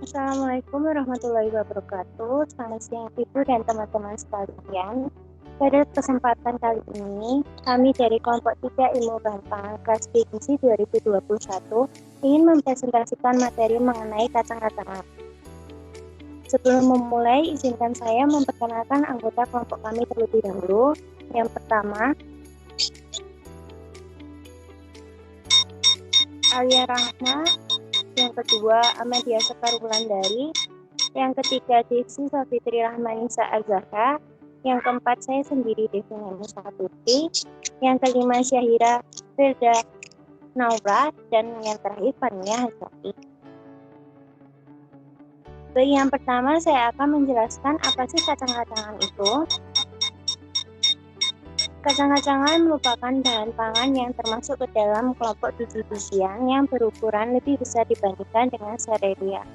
Assalamualaikum warahmatullahi wabarakatuh. Selamat siang Ibu dan teman-teman sekalian. Pada kesempatan kali ini, kami dari kelompok 3 Ilmu Bahan Pangan kelas B Gizi 2021 ingin mempresentasikan materi mengenai kacang-kacangan. Sebelum memulai, izinkan saya memperkenalkan anggota kelompok kami terlebih dahulu. Yang pertama, Alia Rahma. Yang kedua, Ahmadiyah Sekar Wulandari. Yang ketiga, Desi Safitri Rahmanisa Azhara. Yang keempat, saya sendiri, Devina Nisa Putri. Yang kelima, Syahira Firda Naura. Dan yang terakhir, Fania Hazaki. Yang pertama, saya akan menjelaskan apa sih kacang-kacangan itu. Kacang-kacangan merupakan bahan pangan yang termasuk ke dalam kelompok biji-bijian yang berukuran lebih besar dibandingkan dengan serealia,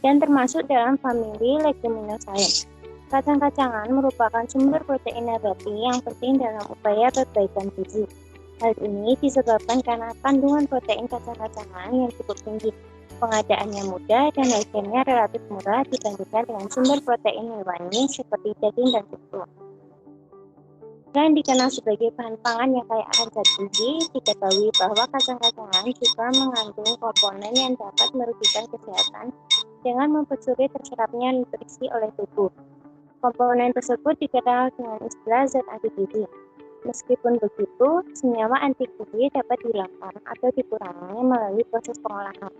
dan termasuk dalam famili Leguminosae. Kacang-kacangan merupakan sumber protein nabati yang penting dalam upaya perbaikan gizi. Hal ini disebabkan karena kandungan protein kacang-kacangan yang cukup tinggi, pengadaannya mudah, dan harganya relatif murah dibandingkan dengan sumber protein hewani seperti daging dan susu. Selain dikenal sebagai bahan pangan yang kaya akan zat gizi, diketahui bahwa kacang-kacangan juga mengandung komponen yang dapat merugikan kesehatan dengan mempersulit terserapnya nutrisi oleh tubuh. Komponen tersebut dikenal dengan istilah zat anti gizi. Meskipun begitu, senyawa anti gizi dapat dihilangkan atau dikurangi melalui proses pengolahan,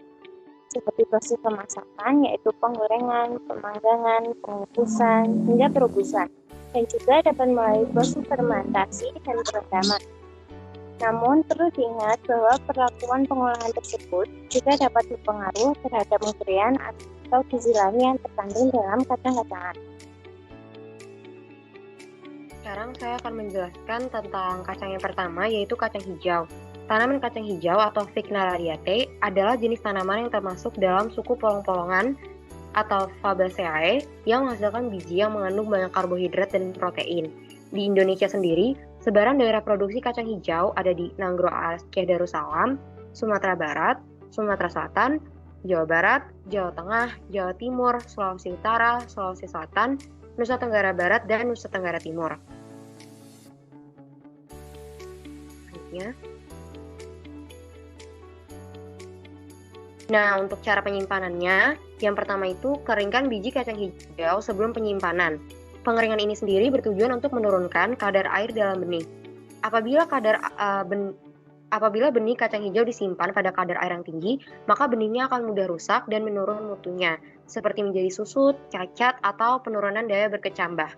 seperti proses pemasakan, yaitu penggorengan, pemanggangan, pengukusan, hingga perebusan, dan juga dapat melalui proses fermentasi dan perendaman. Namun, perlu diingat bahwa perlakuan pengolahan tersebut juga dapat berpengaruh terhadap nutrien atau gizi lain yang terkandung dalam kacang-kacangan. Sekarang saya akan menjelaskan tentang kacang yang pertama, yaitu kacang hijau. Tanaman kacang hijau atau Vigna radiata adalah jenis tanaman yang termasuk dalam suku polong-polongan atau Fabaceae yang menghasilkan biji yang mengandung banyak karbohidrat dan protein. Di Indonesia sendiri, sebaran daerah produksi kacang hijau ada di Nanggro Aceh Darussalam, Sumatera Barat, Sumatera Selatan, Jawa Barat, Jawa Tengah, Jawa Timur, Sulawesi Utara, Sulawesi Selatan, Nusa Tenggara Barat, dan Nusa Tenggara Timur. Nah, untuk cara penyimpanannya, yang pertama itu keringkan biji kacang hijau sebelum penyimpanan. Pengeringan ini sendiri bertujuan untuk menurunkan kadar air dalam benih. Apabila benih kacang hijau disimpan pada kadar air yang tinggi, maka benihnya akan mudah rusak dan menurun mutunya, seperti menjadi susut, cacat, atau penurunan daya berkecambah.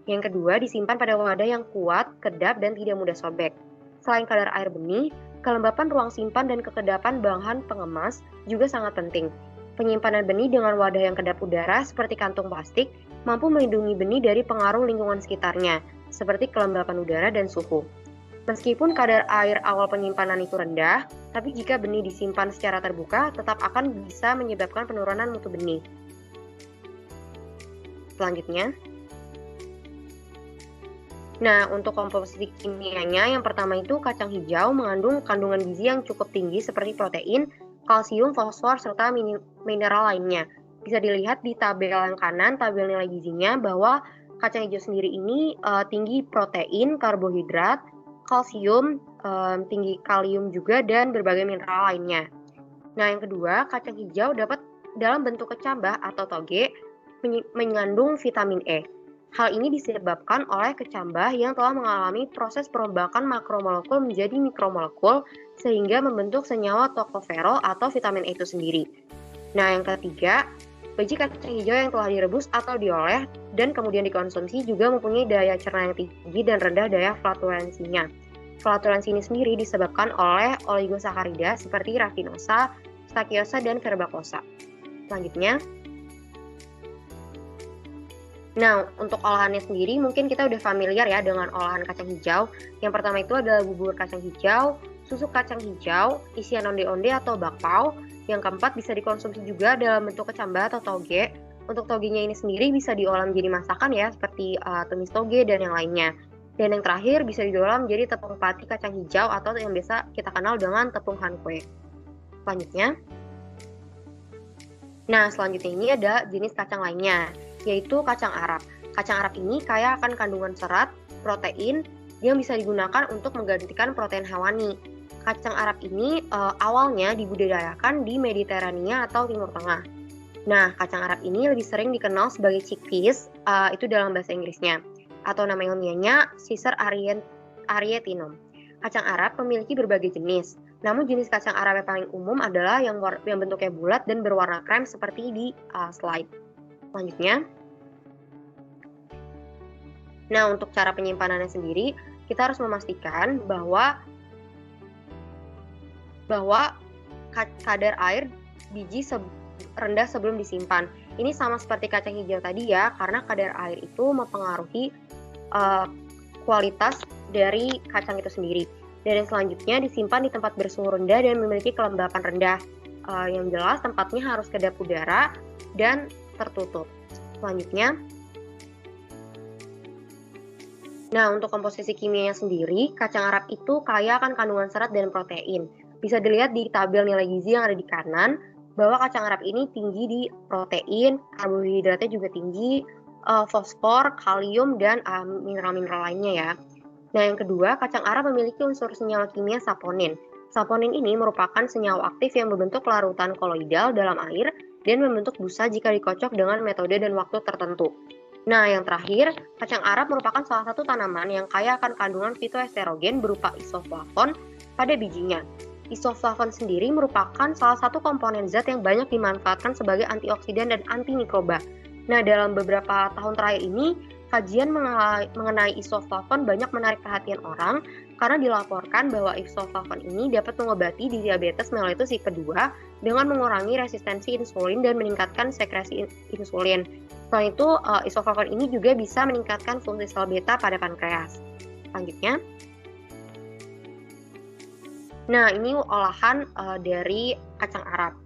Yang kedua, disimpan pada wadah yang kuat, kedap, dan tidak mudah sobek. Selain kadar air benih, kelembapan ruang simpan dan kekedapan bahan pengemas juga sangat penting. Penyimpanan benih dengan wadah yang kedap udara seperti kantung plastik mampu melindungi benih dari pengaruh lingkungan sekitarnya, seperti kelembapan udara dan suhu. Meskipun kadar air awal penyimpanan itu rendah, tapi jika benih disimpan secara terbuka, tetap akan bisa menyebabkan penurunan mutu benih. Selanjutnya, nah, untuk komposisi kimianya, yang pertama itu kacang hijau mengandung kandungan gizi yang cukup tinggi seperti protein, kalsium, fosfor, serta mineral lainnya. Bisa dilihat di tabel yang kanan, tabel nilai gizinya, bahwa kacang hijau sendiri ini tinggi protein, karbohidrat, kalsium, tinggi kalium juga, dan berbagai mineral lainnya. Nah, yang kedua, kacang hijau dapat dalam bentuk kecambah atau toge mengandung vitamin E. Hal ini disebabkan oleh kecambah yang telah mengalami proses perombakan makromolekul menjadi mikromolekul sehingga membentuk senyawa tocopherol atau vitamin E itu sendiri. Nah, yang ketiga, biji kacang hijau yang telah direbus atau diolah dan kemudian dikonsumsi juga mempunyai daya cerna yang tinggi dan rendah daya flatulensinya. Flatulensi ini sendiri disebabkan oleh oligosakarida seperti rafinosa, stakiosa, dan verbacosa. Selanjutnya, nah, untuk olahannya sendiri mungkin kita udah familiar ya dengan olahan kacang hijau. Yang pertama itu adalah bubur kacang hijau, susu kacang hijau, isian onde-onde atau bakpao. Yang keempat bisa dikonsumsi juga dalam bentuk kecambah atau toge. Untuk togenya ini sendiri bisa diolah menjadi masakan ya, seperti tumis toge dan yang lainnya. Dan yang terakhir bisa diolah menjadi tepung pati kacang hijau atau yang biasa kita kenal dengan tepung hankwe. Selanjutnya, Nah, selanjutnya ini ada jenis kacang lainnya, yaitu kacang Arab. Kacang Arab ini kaya akan kandungan serat, protein, yang bisa digunakan untuk menggantikan protein hewani. Kacang Arab ini awalnya dibudidayakan di Mediterania atau Timur Tengah. Nah, kacang Arab ini lebih sering dikenal sebagai chickpeas, itu dalam bahasa Inggrisnya, atau nama ilmiahnya Cicer arietinum. Kacang Arab memiliki berbagai jenis, namun jenis kacang Arab yang paling umum adalah yang bentuknya bulat dan berwarna krem seperti di slide. Selanjutnya, nah untuk cara penyimpanannya sendiri, kita harus memastikan bahwa kadar air biji rendah sebelum disimpan. Ini sama seperti kacang hijau tadi ya, karena kadar air itu mempengaruhi kualitas dari kacang itu sendiri. Dan yang selanjutnya disimpan di tempat bersuhu rendah dan memiliki kelembapan rendah. Yang jelas tempatnya harus kedap udara dan tertutup. Selanjutnya, nah untuk komposisi kimianya sendiri, kacang Arab itu kaya akan kandungan serat dan protein. Bisa dilihat di tabel nilai gizi yang ada di kanan, bahwa kacang Arab ini tinggi di protein, karbohidratnya juga tinggi, fosfor, kalium, dan mineral-mineral lainnya ya. Nah yang kedua, kacang Arab memiliki unsur senyawa kimia saponin. Saponin ini merupakan senyawa aktif yang membentuk larutan koloidal dalam air dan membentuk busa jika dikocok dengan metode dan waktu tertentu. Nah yang terakhir, kacang Arab merupakan salah satu tanaman yang kaya akan kandungan fitoesterogen berupa isoflavon pada bijinya. Isoflavon sendiri merupakan salah satu komponen zat yang banyak dimanfaatkan sebagai antioksidan dan antimikroba. Nah, dalam beberapa tahun terakhir ini, kajian mengenai isoflavon banyak menarik perhatian orang karena dilaporkan bahwa isoflavon ini dapat mengobati diabetes mellitus tipe 2 dengan mengurangi resistensi insulin dan meningkatkan sekresi insulin. Selain itu, isoflavon ini juga bisa meningkatkan fungsi sel beta pada pankreas. Selanjutnya, nah ini olahan dari kacang Arab.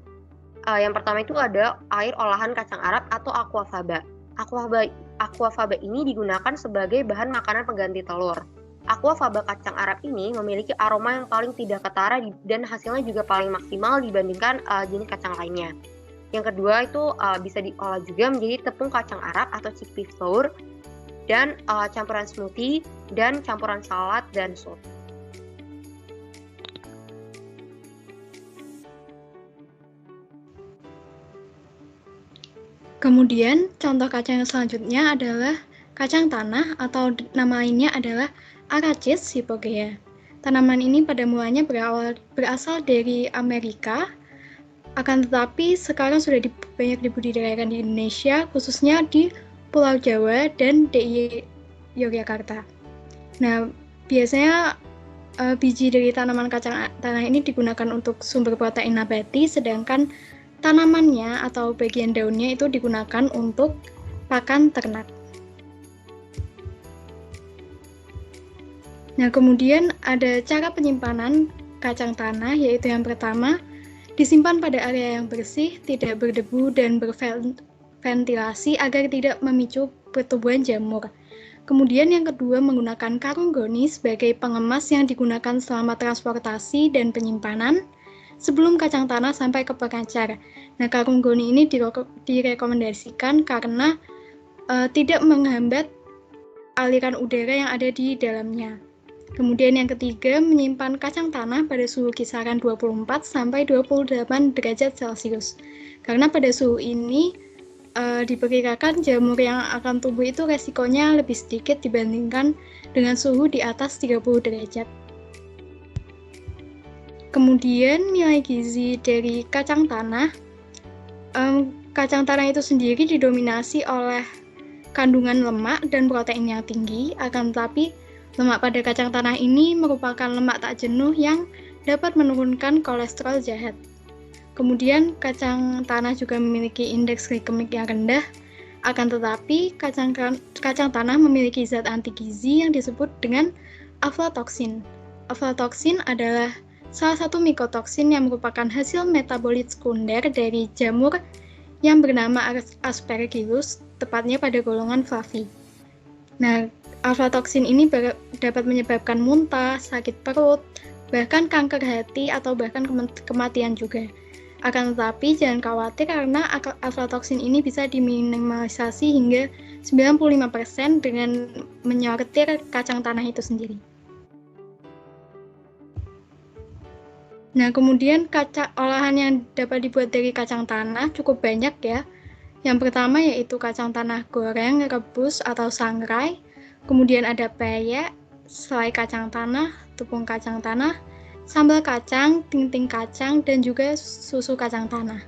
Yang pertama itu ada air olahan kacang Arab atau aquafaba. Aquafaba ini digunakan sebagai bahan makanan pengganti telur. Aquafaba kacang Arab ini memiliki aroma yang paling tidak ketara dan hasilnya juga paling maksimal dibandingkan jenis kacang lainnya. Yang kedua itu bisa diolah juga menjadi tepung kacang Arab atau chickpea flour dan campuran smoothie dan campuran salad dan sup. Kemudian, contoh kacang yang selanjutnya adalah kacang tanah atau nama lainnya adalah Arachis hypogea. Tanaman ini pada mulanya berasal dari Amerika, akan tetapi sekarang sudah banyak dibudidayakan di Indonesia, khususnya di Pulau Jawa dan DIY Yogyakarta. Nah, biasanya biji dari tanaman kacang tanah ini digunakan untuk sumber protein nabati, sedangkan tanamannya atau bagian daunnya itu digunakan untuk pakan ternak. Nah, kemudian ada cara penyimpanan kacang tanah, yaitu yang pertama, disimpan pada area yang bersih, tidak berdebu dan berventilasi agar tidak memicu pertumbuhan jamur. Kemudian yang kedua, menggunakan karung goni sebagai pengemas yang digunakan selama transportasi dan penyimpanan sebelum kacang tanah sampai ke pengacar. Nah, karung goni ini direkomendasikan karena tidak menghambat aliran udara yang ada di dalamnya. Kemudian yang ketiga, menyimpan kacang tanah pada suhu kisaran 24 sampai 28 derajat Celcius. Karena pada suhu ini diperkirakan jamur yang akan tumbuh itu resikonya lebih sedikit dibandingkan dengan suhu di atas 30 derajat. Kemudian nilai gizi dari kacang tanah itu sendiri didominasi oleh kandungan lemak dan protein yang tinggi, akan tetapi lemak pada kacang tanah ini merupakan lemak tak jenuh yang dapat menurunkan kolesterol jahat. Kemudian kacang tanah juga memiliki indeks glikemik yang rendah, akan tetapi kacang tanah memiliki zat anti gizi yang disebut dengan aflatoksin. Aflatoksin adalah salah satu mikotoksin yang merupakan hasil metabolit sekunder dari jamur yang bernama Aspergillus, tepatnya pada golongan Flavi. Nah, aflatoksin ini dapat menyebabkan muntah, sakit perut, bahkan kanker hati atau bahkan kematian juga. Akan tetapi jangan khawatir karena aflatoksin ini bisa diminimalisasi hingga 95% dengan menyortir kacang tanah itu sendiri. Nah, kemudian olahan yang dapat dibuat dari kacang tanah cukup banyak ya. Yang pertama yaitu kacang tanah goreng, rebus, atau sangrai. Kemudian ada peyek, selai kacang tanah, tepung kacang tanah, sambal kacang, ting-ting kacang, dan juga susu kacang tanah.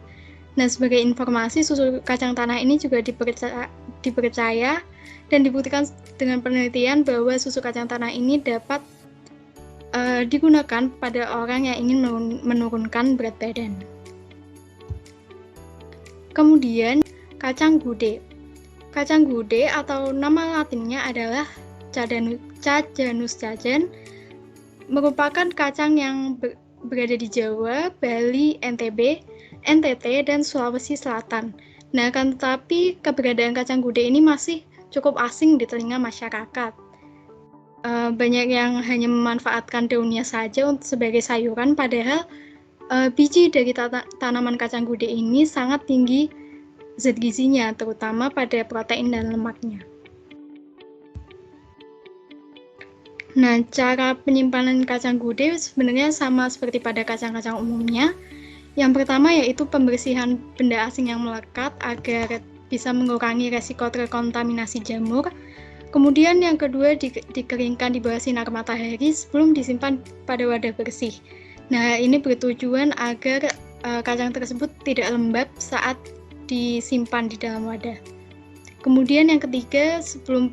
Nah, sebagai informasi, susu kacang tanah ini juga dipercaya dan dibuktikan dengan penelitian bahwa susu kacang tanah ini dapat digunakan pada orang yang ingin menurunkan berat badan. Kemudian, kacang gude. Kacang gude atau nama latinnya adalah Cajanus cajan, merupakan kacang yang berada di Jawa, Bali, NTB, NTT, dan Sulawesi Selatan. Nah, akan tetapi keberadaan kacang gude ini masih cukup asing di telinga masyarakat. Banyak yang hanya memanfaatkan daunnya saja sebagai sayuran, padahal biji dari tanaman kacang gude ini sangat tinggi zat gizinya, terutama pada protein dan lemaknya. Nah, cara penyimpanan kacang gude sebenarnya sama seperti pada kacang-kacang umumnya. Yang pertama yaitu pembersihan benda asing yang melekat agar bisa mengurangi resiko terkontaminasi jamur. Kemudian yang kedua dikeringkan di bawah sinar matahari sebelum disimpan pada wadah bersih. Nah, ini bertujuan agar kacang tersebut tidak lembab saat disimpan di dalam wadah. Kemudian yang ketiga, sebelum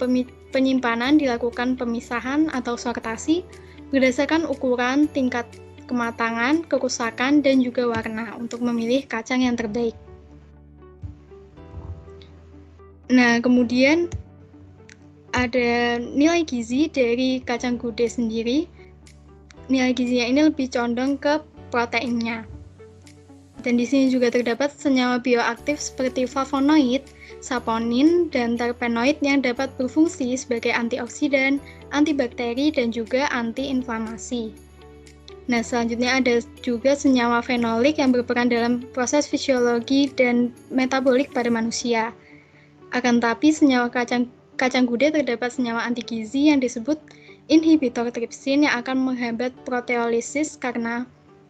penyimpanan dilakukan pemisahan atau sortasi berdasarkan ukuran, tingkat kematangan, kerusakan, dan juga warna untuk memilih kacang yang terbaik. Nah, kemudian ada nilai gizi dari kacang gude sendiri. Nilai gizinya ini lebih condong ke proteinnya. Dan di sini juga terdapat senyawa bioaktif seperti flavonoid, saponin, dan terpenoid yang dapat berfungsi sebagai antioksidan, antibakteri, dan juga antiinflamasi. Nah, selanjutnya ada juga senyawa fenolik yang berperan dalam proses fisiologi dan metabolik pada manusia. Akan tetapi senyawa kacang gude terdapat senyawa anti gizi yang disebut inhibitor tripsin yang akan menghambat proteolisis karena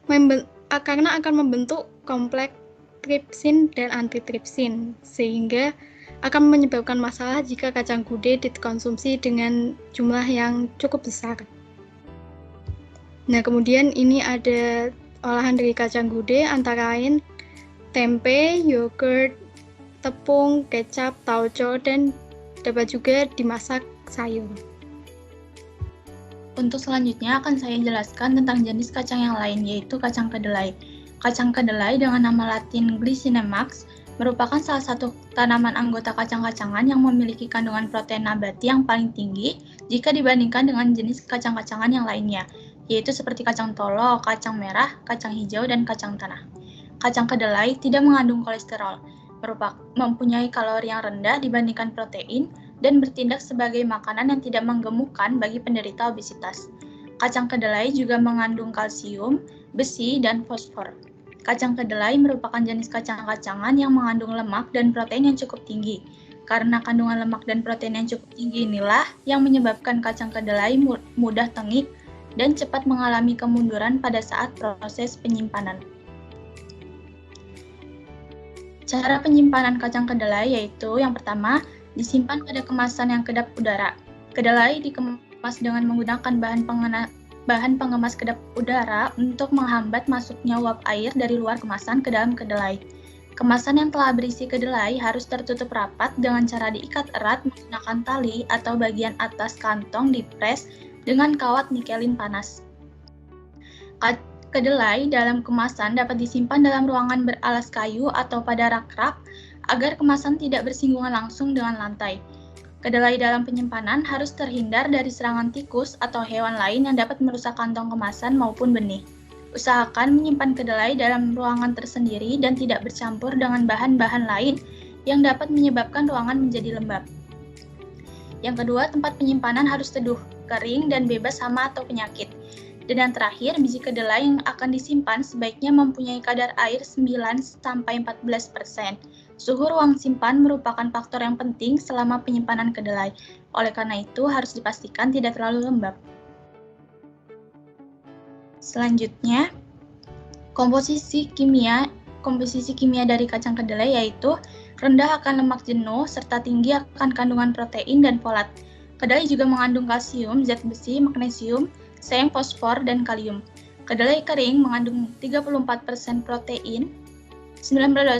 akan membentuk kompleks tripsin dan antitripsin, sehingga akan menyebabkan masalah jika kacang gude dikonsumsi dengan jumlah yang cukup besar. Nah, kemudian ini ada olahan dari kacang gude antara lain tempe, yogurt, tepung, kecap, tauco, dan dapat juga dimasak sayur. Untuk selanjutnya akan saya jelaskan tentang jenis kacang yang lain, yaitu kacang kedelai. Kacang kedelai dengan nama latin Glycinemax merupakan salah satu tanaman anggota kacang-kacangan yang memiliki kandungan protein nabati yang paling tinggi jika dibandingkan dengan jenis kacang-kacangan yang lainnya, yaitu seperti kacang tolo, kacang merah, kacang hijau, dan kacang tanah. Kacang kedelai tidak mengandung kolesterol, mempunyai kalori yang rendah dibandingkan protein, dan bertindak sebagai makanan yang tidak menggemukkan bagi penderita obesitas. Kacang kedelai juga mengandung kalsium, besi, dan fosfor. Kacang kedelai merupakan jenis kacang-kacangan yang mengandung lemak dan protein yang cukup tinggi. Karena kandungan lemak dan protein yang cukup tinggi inilah yang menyebabkan kacang kedelai mudah tengik dan cepat mengalami kemunduran pada saat proses penyimpanan. Cara penyimpanan kacang kedelai yaitu yang pertama, disimpan pada kemasan yang kedap udara. Kedelai dikemas dengan menggunakan bahan pengemas kedap udara untuk menghambat masuknya uap air dari luar kemasan ke dalam kedelai. Kemasan yang telah berisi kedelai harus tertutup rapat dengan cara diikat erat menggunakan tali atau bagian atas kantong dipres dengan kawat nikelin panas. Kedelai dalam kemasan dapat disimpan dalam ruangan beralas kayu atau pada rak-rak agar kemasan tidak bersinggungan langsung dengan lantai. Kedelai dalam penyimpanan harus terhindar dari serangan tikus atau hewan lain yang dapat merusak kantong kemasan maupun benih. Usahakan menyimpan kedelai dalam ruangan tersendiri dan tidak bercampur dengan bahan-bahan lain yang dapat menyebabkan ruangan menjadi lembab. Yang kedua, tempat penyimpanan harus teduh, kering, dan bebas hama atau penyakit. Dan yang terakhir, biji kedelai yang akan disimpan sebaiknya mempunyai kadar air 9-14%. Suhu ruang simpan merupakan faktor yang penting selama penyimpanan kedelai. Oleh karena itu, harus dipastikan tidak terlalu lembab. Selanjutnya, komposisi kimia dari kacang kedelai yaitu rendah akan lemak jenuh serta tinggi akan kandungan protein dan folat. Kedelai juga mengandung kalsium, zat besi, magnesium, seng, fosfor, dan kalium. Kedelai kering mengandung 34% protein, 19%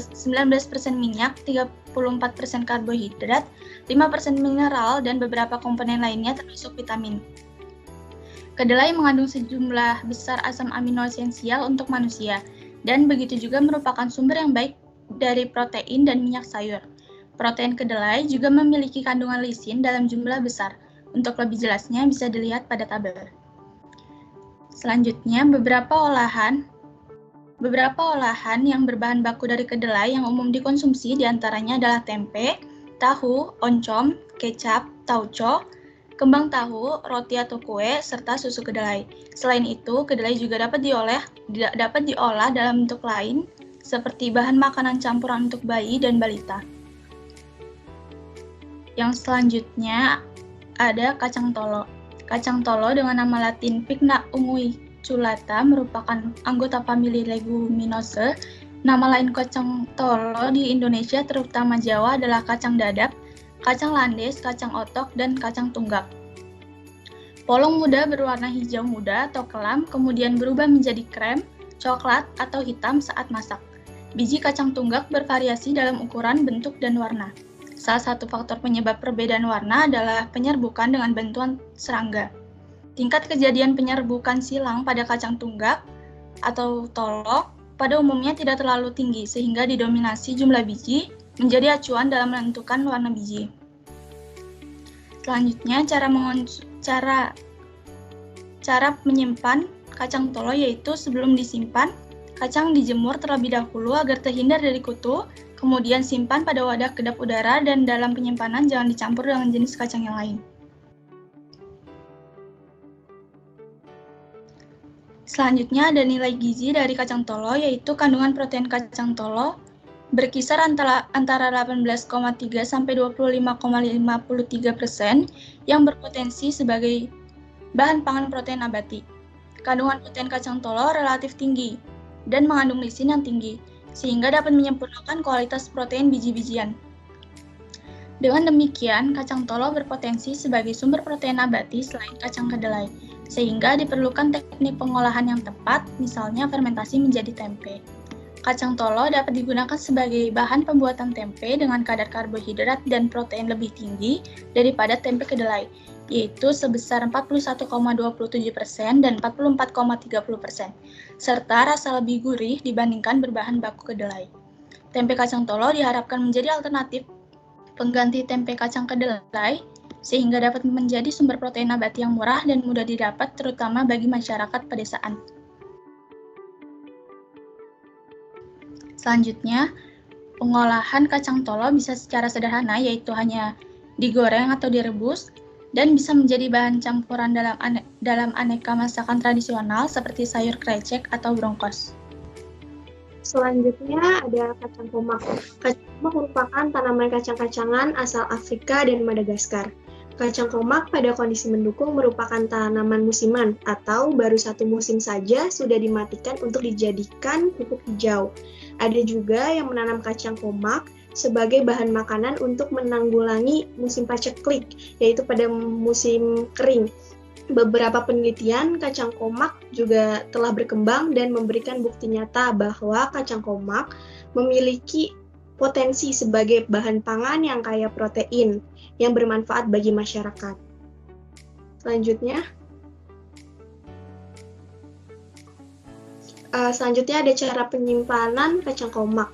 minyak, 34% karbohidrat, 5% mineral, dan beberapa komponen lainnya termasuk vitamin. Kedelai mengandung sejumlah besar asam amino esensial untuk manusia, dan begitu juga merupakan sumber yang baik dari protein dan minyak sayur. Protein kedelai juga memiliki kandungan lisin dalam jumlah besar. Untuk lebih jelasnya bisa dilihat pada tabel. Selanjutnya, beberapa olahan yang berbahan baku dari kedelai yang umum dikonsumsi diantaranya adalah tempe, tahu, oncom, kecap, tauco, kembang tahu, roti atau kue, serta susu kedelai. Selain itu, kedelai juga dapat diolah dalam bentuk lain, seperti bahan makanan campuran untuk bayi dan balita. Yang selanjutnya ada kacang tolo. Kacang tolo dengan nama latin Vigna unguiculata merupakan anggota famili Leguminosae. Nama lain kacang tolo di Indonesia terutama Jawa adalah kacang dadap, kacang landes, kacang otok, dan kacang tunggak. Polong muda berwarna hijau muda atau kelam, kemudian berubah menjadi krem, coklat, atau hitam saat masak. Biji kacang tunggak bervariasi dalam ukuran, bentuk, dan warna. Salah satu faktor penyebab perbedaan warna adalah penyerbukan dengan bantuan serangga. Tingkat kejadian penyerbukan silang pada kacang tunggak atau tolo pada umumnya tidak terlalu tinggi sehingga didominasi jumlah biji menjadi acuan dalam menentukan warna biji. Selanjutnya, cara menyimpan kacang tolo yaitu sebelum disimpan, kacang dijemur terlebih dahulu agar terhindar dari kutu, kemudian simpan pada wadah kedap udara dan dalam penyimpanan jangan dicampur dengan jenis kacang yang lain. Selanjutnya ada nilai gizi dari kacang tolo yaitu kandungan protein kacang tolo berkisar antara 18,3 sampai 25,53% yang berpotensi sebagai bahan pangan protein nabati. Kandungan protein kacang tolo relatif tinggi dan mengandung lisin yang tinggi, sehingga dapat menyempurnakan kualitas protein biji-bijian. Dengan demikian, kacang tolo berpotensi sebagai sumber protein nabati selain kacang kedelai, sehingga diperlukan teknik pengolahan yang tepat, misalnya fermentasi menjadi tempe. Kacang tolo dapat digunakan sebagai bahan pembuatan tempe dengan kadar karbohidrat dan protein lebih tinggi daripada tempe kedelai, yaitu sebesar 41,27% dan 44,30%, serta rasa lebih gurih dibandingkan berbahan baku kedelai. Tempe kacang tolo diharapkan menjadi alternatif pengganti tempe kacang kedelai, sehingga dapat menjadi sumber protein nabati yang murah dan mudah didapat, terutama bagi masyarakat pedesaan. Selanjutnya, pengolahan kacang tolo bisa secara sederhana, yaitu hanya digoreng atau direbus, dan bisa menjadi bahan campuran dalam aneka masakan tradisional seperti sayur krecek atau brongkos. Selanjutnya ada kacang komak. Kacang komak merupakan tanaman kacang-kacangan asal Afrika dan Madagaskar. Kacang komak pada kondisi mendukung merupakan tanaman musiman atau baru satu musim saja sudah dimatikan untuk dijadikan pupuk hijau. Ada juga yang menanam kacang komak sebagai bahan makanan untuk menanggulangi musim paceklik, yaitu pada musim kering. Beberapa penelitian kacang komak juga telah berkembang dan memberikan bukti nyata bahwa kacang komak memiliki potensi sebagai bahan pangan yang kaya protein yang bermanfaat bagi masyarakat. Selanjutnya ada cara penyimpanan kacang komak.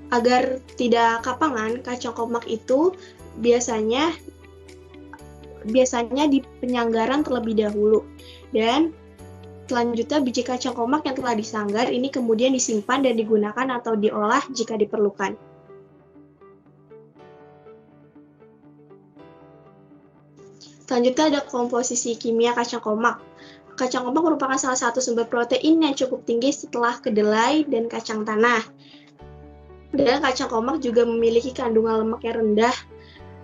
Agar tidak kapangan, kacang komak itu biasanya di penyanggaran terlebih dahulu. Dan selanjutnya biji kacang komak yang telah disanggar ini kemudian disimpan dan digunakan atau diolah jika diperlukan. Selanjutnya ada komposisi kimia kacang komak. Kacang omak merupakan salah satu sumber protein yang cukup tinggi setelah kedelai dan kacang tanah. Dan kacang omak juga memiliki kandungan lemak yang rendah.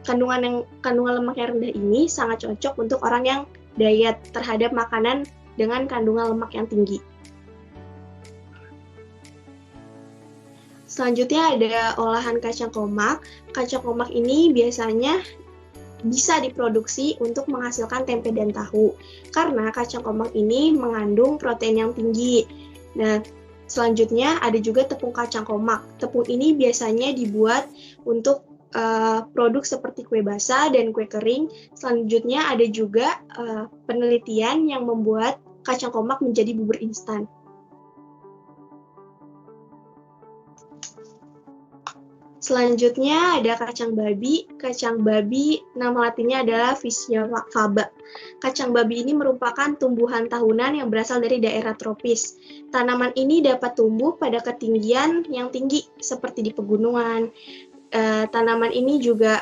Kandungan lemak yang rendah ini sangat cocok untuk orang yang diet terhadap makanan dengan kandungan lemak yang tinggi. Selanjutnya ada olahan kacang omak. Kacang omak ini biasanya bisa diproduksi untuk menghasilkan tempe dan tahu, karena kacang omak ini mengandung protein yang tinggi. Nah, selanjutnya ada juga tepung kacang omak. Tepung ini biasanya dibuat untuk produk seperti kue basah dan kue kering. Selanjutnya ada juga penelitian yang membuat kacang omak menjadi bubur instan. Selanjutnya ada kacang babi. Kacang babi nama latinnya adalah Vicia faba. Kacang babi ini merupakan tumbuhan tahunan yang berasal dari daerah tropis. Tanaman ini dapat tumbuh pada ketinggian yang tinggi seperti di pegunungan. Tanaman ini juga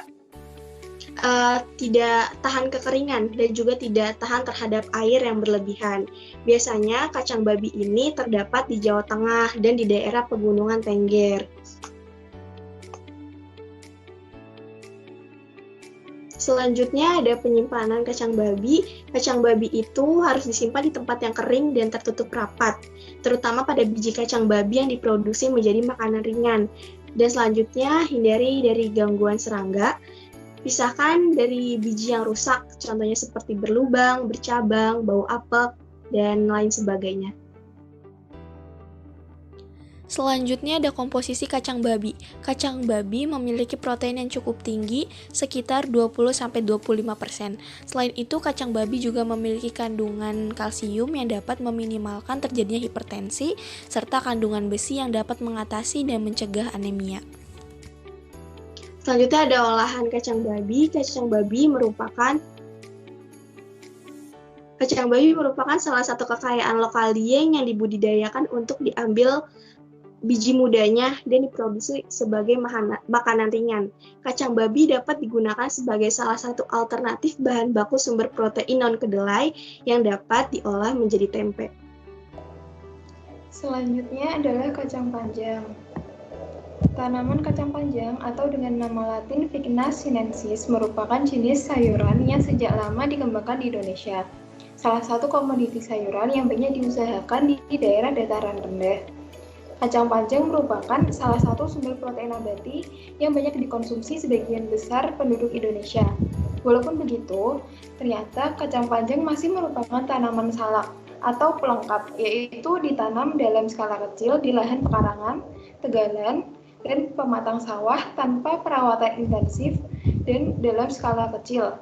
tidak tahan kekeringan dan juga tidak tahan terhadap air yang berlebihan. Biasanya kacang babi ini terdapat di Jawa Tengah dan di daerah pegunungan Tengger. Selanjutnya ada penyimpanan kacang babi. Kacang babi itu harus disimpan di tempat yang kering dan tertutup rapat, terutama pada biji kacang babi yang diproduksi menjadi makanan ringan. Dan selanjutnya, hindari dari gangguan serangga. Pisahkan dari biji yang rusak, contohnya seperti berlubang, bercabang, bau apek, dan lain sebagainya. Selanjutnya ada komposisi kacang babi. Kacang babi memiliki protein yang cukup tinggi, sekitar 20-25%. Selain itu, kacang babi juga memiliki kandungan kalsium yang dapat meminimalkan terjadinya hipertensi, serta kandungan besi yang dapat mengatasi dan mencegah anemia. Selanjutnya ada olahan kacang babi. Kacang babi merupakan salah satu kekayaan lokal Dieng yang dibudidayakan untuk diambil biji mudanya dan diproduksi sebagai makanan ringan. Kacang babi dapat digunakan sebagai salah satu alternatif bahan baku sumber protein non-kedelai yang dapat diolah menjadi tempe. Selanjutnya adalah kacang panjang. Tanaman kacang panjang atau dengan nama latin Vigna sinensis merupakan jenis sayuran yang sejak lama dikembangkan di Indonesia. Salah satu komoditi sayuran yang banyak diusahakan di daerah dataran rendah. Kacang panjang merupakan salah satu sumber protein nabati yang banyak dikonsumsi sebagian besar penduduk Indonesia. Walaupun begitu, ternyata kacang panjang masih merupakan tanaman salak atau pelengkap, yaitu ditanam dalam skala kecil di lahan pekarangan, tegalan, dan pematang sawah tanpa perawatan intensif dan dalam skala kecil.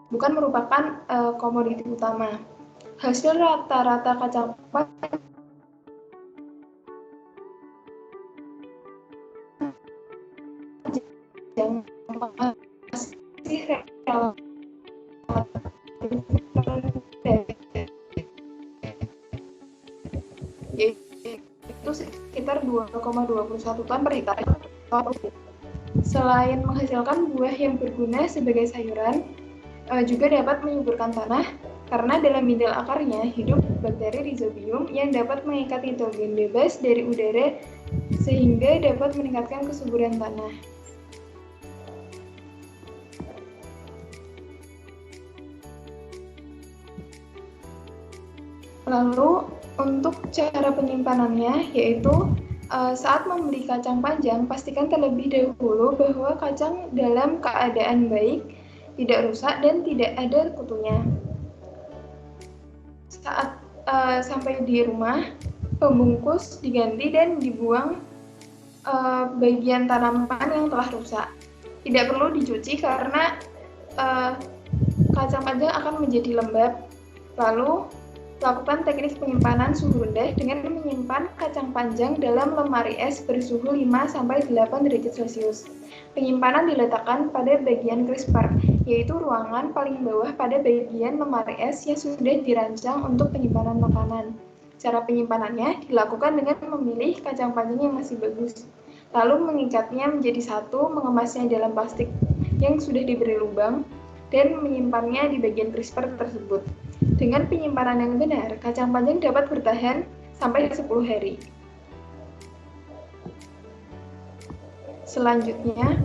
Bukan merupakan komoditi utama. Hasil rata-rata kacang panjang yang masih relatif yaitu sekitar 2,21 ton per hektar. Selain menghasilkan buah yang berguna sebagai sayuran, juga dapat menyuburkan tanah karena dalam bindil akarnya hidup bakteri Rhizobium yang dapat mengikat nitrogen bebas dari udara sehingga dapat meningkatkan kesuburan tanah. Lalu untuk cara penyimpanannya yaitu saat membeli kacang panjang pastikan terlebih dahulu bahwa kacang dalam keadaan baik, tidak rusak dan tidak ada kutunya. Saat sampai di rumah, pembungkus diganti dan dibuang bagian tanaman yang telah rusak. Tidak perlu dicuci karena kacang panjang akan menjadi lembab. Lalu lakukan teknik penyimpanan suhu rendah dengan menyimpan kacang panjang dalam lemari es bersuhu 5-8 derajat Celcius. Penyimpanan diletakkan pada bagian crisper, yaitu ruangan paling bawah pada bagian lemari es yang sudah dirancang untuk penyimpanan makanan. Cara penyimpanannya dilakukan dengan memilih kacang panjang yang masih bagus, lalu mengikatnya menjadi satu, mengemasnya dalam plastik yang sudah diberi lubang, dan menyimpannya di bagian crisper tersebut. Dengan penyimpanan yang benar, kacang panjang dapat bertahan sampai 10 hari. Selanjutnya,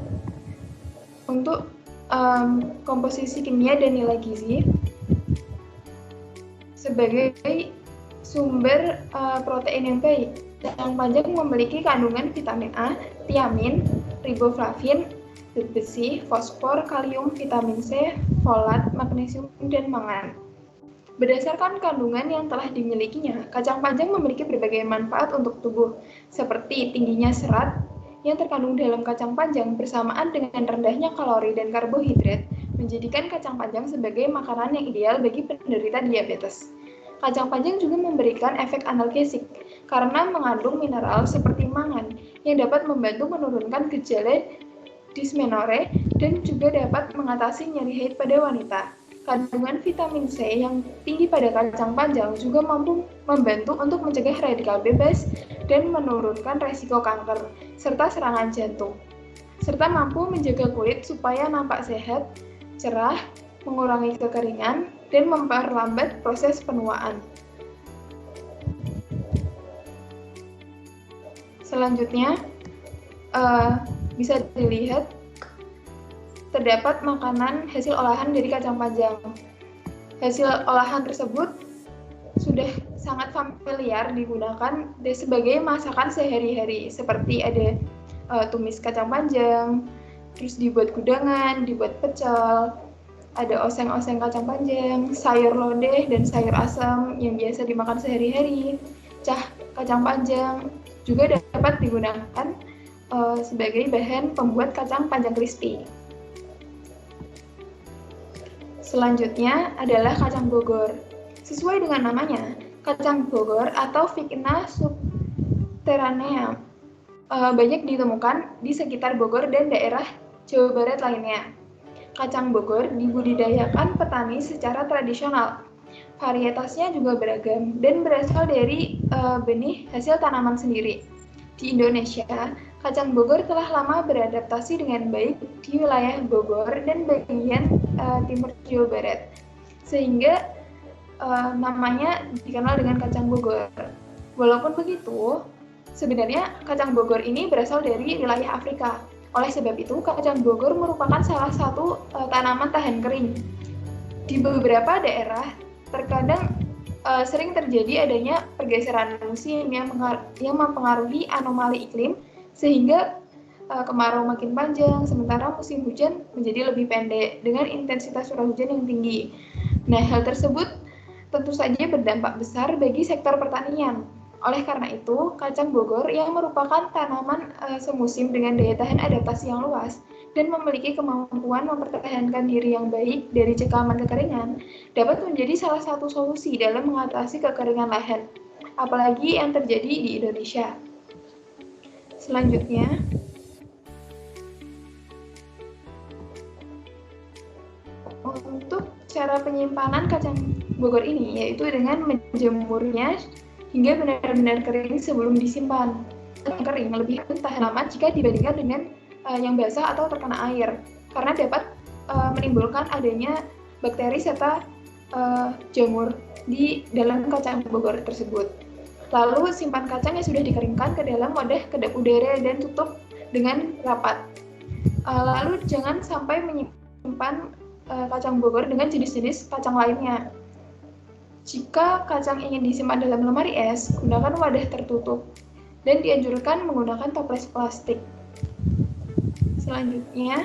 untuk komposisi kimia dan nilai gizi, sebagai sumber protein yang baik, kacang panjang memiliki kandungan vitamin A, tiamin, riboflavin, zat besi, fosfor, kalium, vitamin C, folat, magnesium, dan mangan. Berdasarkan kandungan yang telah dimilikinya, kacang panjang memiliki berbagai manfaat untuk tubuh, seperti tingginya serat yang terkandung dalam kacang panjang bersamaan dengan rendahnya kalori dan karbohidrat, menjadikan kacang panjang sebagai makanan yang ideal bagi penderita diabetes. Kacang panjang juga memberikan efek analgesik karena mengandung mineral seperti mangan yang dapat membantu menurunkan gejala dysmenorrhea dan juga dapat mengatasi nyeri haid pada wanita. Kandungan vitamin C yang tinggi pada kacang panjang juga mampu membantu untuk mencegah radikal bebas dan menurunkan resiko kanker serta serangan jantung, serta mampu menjaga kulit supaya nampak sehat, cerah, mengurangi kekeringan, dan memperlambat proses penuaan. Selanjutnya, bisa dilihat terdapat makanan hasil olahan dari kacang panjang. Hasil olahan tersebut sudah sangat familiar digunakan sebagai masakan sehari-hari, seperti ada tumis kacang panjang, terus dibuat gudangan, dibuat pecel, ada oseng-oseng kacang panjang, sayur lodeh dan sayur asam yang biasa dimakan sehari-hari. Cah kacang panjang juga dapat digunakan sebagai bahan pembuat kacang panjang crispy. Selanjutnya adalah kacang Bogor. Sesuai dengan namanya, kacang Bogor atau Vicina subterranea banyak ditemukan di sekitar Bogor dan daerah Jawa Barat lainnya. Kacang Bogor dibudidayakan petani secara tradisional. Varietasnya juga beragam dan berasal dari benih hasil tanaman sendiri. Di Indonesia, kacang Bogor telah lama beradaptasi dengan baik di wilayah Bogor dan bagian timur Jawa Barat, sehingga namanya dikenal dengan kacang Bogor. Walaupun begitu, sebenarnya kacang Bogor ini berasal dari wilayah Afrika. Oleh sebab itu, kacang Bogor merupakan salah satu tanaman tahan kering. Di beberapa daerah, terkadang sering terjadi adanya pergeseran musim yang mempengaruhi anomali iklim, sehingga kemarau makin panjang, sementara musim hujan menjadi lebih pendek dengan intensitas curah hujan yang tinggi. Nah, hal tersebut tentu saja berdampak besar bagi sektor pertanian. Oleh karena itu, kacang Bogor yang merupakan tanaman semusim dengan daya tahan adaptasi yang luas dan memiliki kemampuan mempertahankan diri yang baik dari cekaman kekeringan, dapat menjadi salah satu solusi dalam mengatasi kekeringan lahan, apalagi yang terjadi di Indonesia. Selanjutnya, untuk cara penyimpanan kacang Bogor ini, yaitu dengan menjemurnya hingga benar-benar kering sebelum disimpan. Kering lebih tahan lama jika dibandingkan dengan yang basah atau terkena air, karena dapat menimbulkan adanya bakteri serta jamur di dalam kacang Bogor tersebut. Lalu simpan kacang yang sudah dikeringkan ke dalam wadah kedap udara dan tutup dengan rapat. Lalu jangan sampai menyimpan kacang Bogor dengan jenis-jenis kacang lainnya. Jika kacang ingin disimpan dalam lemari es, gunakan wadah tertutup dan dianjurkan menggunakan toples plastik. Selanjutnya,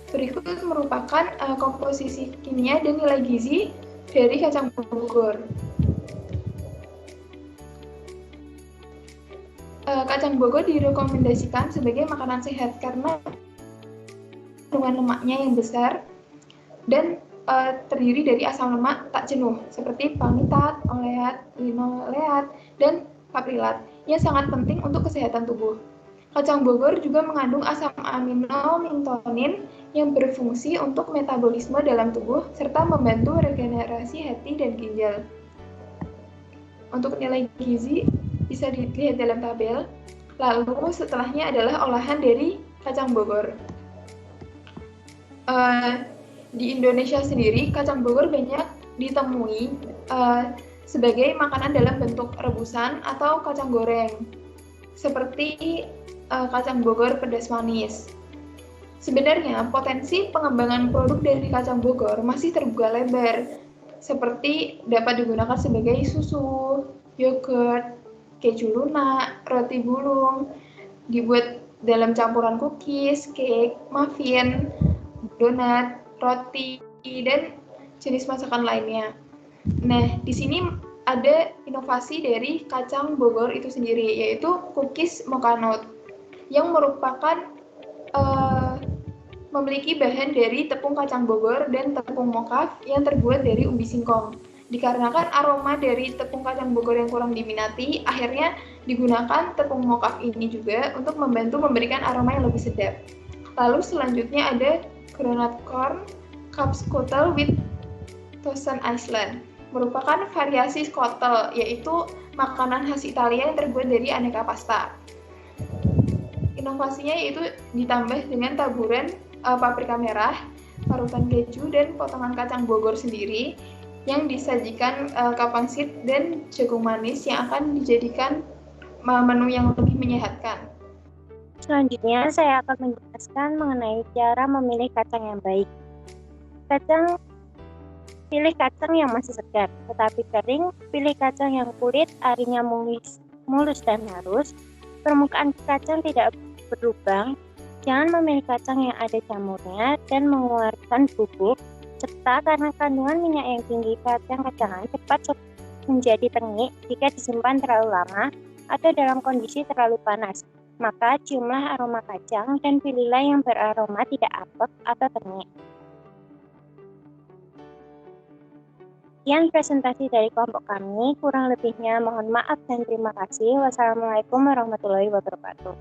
berikut merupakan komposisi kimia dan nilai gizi dari kacang Bogor. Kacang Bogor direkomendasikan sebagai makanan sehat karena kandungan lemaknya yang besar dan terdiri dari asam lemak tak jenuh seperti palmitat, oleat, linoleat, dan kaprilat yang sangat penting untuk kesehatan tubuh. Kacang Bogor juga mengandung asam amino mintonin yang berfungsi untuk metabolisme dalam tubuh serta membantu regenerasi hati dan ginjal. Untuk nilai gizi bisa dilihat dalam tabel. Lalu setelahnya adalah olahan dari kacang Bogor. Di Indonesia sendiri, kacang Bogor banyak ditemui sebagai makanan dalam bentuk rebusan atau kacang goreng, seperti kacang Bogor pedas manis. Sebenarnya potensi pengembangan produk dari kacang Bogor masih terbuka lebar, seperti dapat digunakan sebagai susu, yogurt, keju lunak, roti bulung, dibuat dalam campuran cookies, cake, muffin, donat, roti, dan jenis masakan lainnya. Nah, di sini ada inovasi dari kacang Bogor itu sendiri, yaitu cookies mocha nut, yang merupakan memiliki bahan dari tepung kacang Bogor dan tepung mocha yang terbuat dari umbi singkong. Dikarenakan aroma dari tepung kacang Bogor yang kurang diminati, akhirnya digunakan tepung mocha ini juga untuk membantu memberikan aroma yang lebih sedap. Lalu selanjutnya ada granat corn Kapskotel with Tosen Iceland, merupakan variasi skotel, yaitu makanan khas Italia yang terbuat dari aneka pasta. Inovasinya yaitu ditambah dengan taburan paprika merah, parutan keju, dan potongan kacang Bogor sendiri yang disajikan kapangsit dan jagung manis yang akan dijadikan menu yang lebih menyehatkan. Selanjutnya, saya akan menjelaskan mengenai cara memilih kacang yang baik. Pilih kacang yang masih segar, tetapi kering. Pilih kacang yang kulit arinya mulus dan halus. Permukaan kacang tidak berlubang. Jangan memilih kacang yang ada jamurnya dan mengeluarkan bubuk, serta karena kandungan minyak yang tinggi, kacang-kacangan cepat menjadi tengik jika disimpan terlalu lama atau dalam kondisi terlalu panas. Maka ciumlah aroma kacang dan pilihlah yang beraroma tidak apek atau tengik. Sekian presentasi dari kelompok kami, kurang lebihnya mohon maaf dan terima kasih. Wassalamualaikum warahmatullahi wabarakatuh.